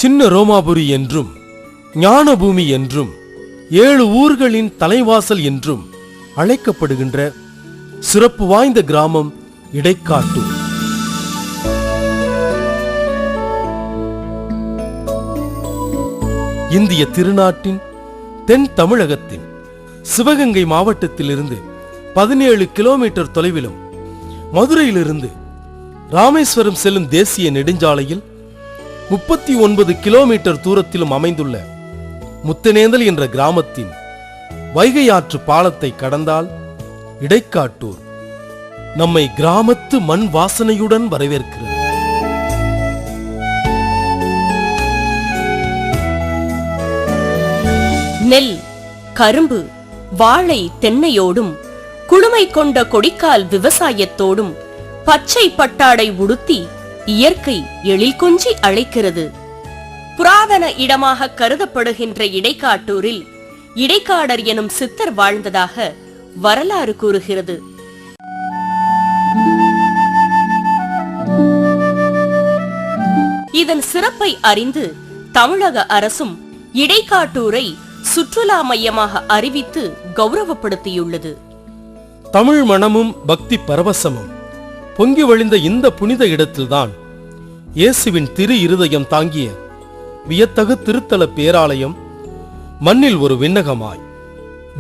சின்ன ரோமாபுரி என்றும் ஞானபூமி என்றும் 7 ஊர்களின் தலைவாசல் என்றும் அழைக்கப்படுகின்ற சிறப்பு வாய்ந்த கிராமம் இடைக்காட்டூர். இந்திய திருநாட்டின் தென் தமிழகத்தின் சிவகங்கை மாவட்டத்திலிருந்து 17 கிலோமீட்டர் தொலைவிலும், மதுரையிலிருந்து ராமேஸ்வரம் செல்லும் தேசிய நெடுஞ்சாலையில் 39 கிலோமீட்டர் தூரத்திலும் அமைந்துள்ள முத்தனேந்தல் என்ற கிராமத்தின் வைகை ஆற்று பாலத்தை கடந்தால் இடைக்காட்டூர் நம்மை கிராமத்து மண் வாசனையுடன் வரவேற்கிறது. நெல், கரும்பு, வாழை, தென்னையோடும் குளுமை கொண்ட கொடிக்கால் விவசாயத்தோடும் பச்சை பட்டாடை உடுத்தி இயற்கை எழில் கொஞ்சி அழைக்கிறது. புராதன இடமாக கருதப்படுகின்ற இடைக்காட்டூரில் இடைக்காடர் எனும் சித்தர் வாழ்ந்ததாக வரலாறு கூறுகிறது. இதன் சிறப்பை அறிந்து தமிழக அரசும் இடைக்காட்டூரை சுற்றுலா மையமாக அறிவித்து கௌரவப்படுத்தியுள்ளது. தமிழ் மணமும் பக்தி பரவசமும் பொங்கி வழிந்த இந்த புனித இடத்தில்தான் இயேசுவின் திரு இருதயம் தாங்கிய வியத்தகு திருத்தல பேராலயம் மண்ணில் ஒரு விண்ணகமாய்,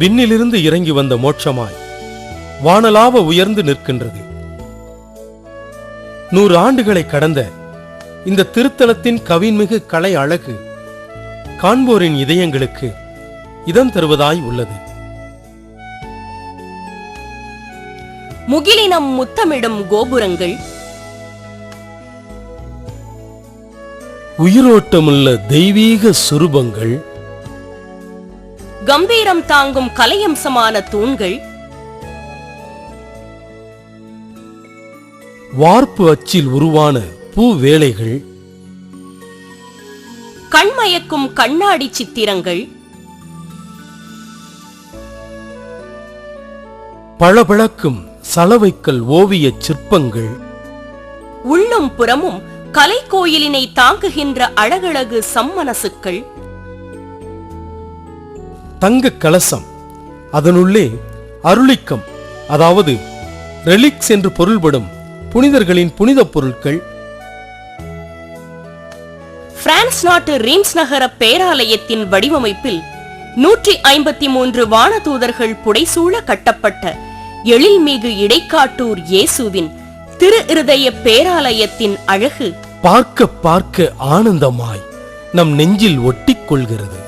விண்ணிலிருந்து இறங்கி வந்த மோட்சமாய் வானலாவ உயர்ந்து நிற்கின்றது. 100 ஆண்டுகளை கடந்த இந்த திருத்தலத்தின் கவின்மிகு கலை அழகு காண்போரின் இதயங்களுக்கு இதம் தருவதாய் உள்ளது. முகிலினம் முத்தமிடும் கோபுரங்கள், உயிரோட்டமுள்ள தெய்வீக சுரூபங்கள், கம்பீரம் தாங்கும் கலையம்சமான தூண்கள், வார்ப்பு அச்சில் உருவான பூ வேலைகள், கண்மயக்கும் கண்ணாடி சித்திரங்கள், பளபளக்கும் சலவைக்கல் ஓவிய சிற்பங்கள், உள்ளும் புறமும் கலை கோயிலினை தாங்குகின்ற அழகழகு சம்மனசுக்கள், தங்க கலசம், அதனுள்ளே அருளிக்கம், அதாவது ரெலிக்ஸ் என்று பொருள்படும் புனிதர்களின் புனித பொருட்கள், பிரான்ஸ் நாட்டு ரீம்ஸ் நகர பேராலயத்தின் வடிவமைப்பில் 153 வானதூதர்கள் புடைசூழ கட்டப்பட்ட எழில்மிகு இடைக்காட்டூர் இயேசுவின் திரு இருதய பேராலயத்தின் அழகு பார்க்க பார்க்க ஆனந்தமாய் நம் நெஞ்சில் ஒட்டிக் கொள்கிறது.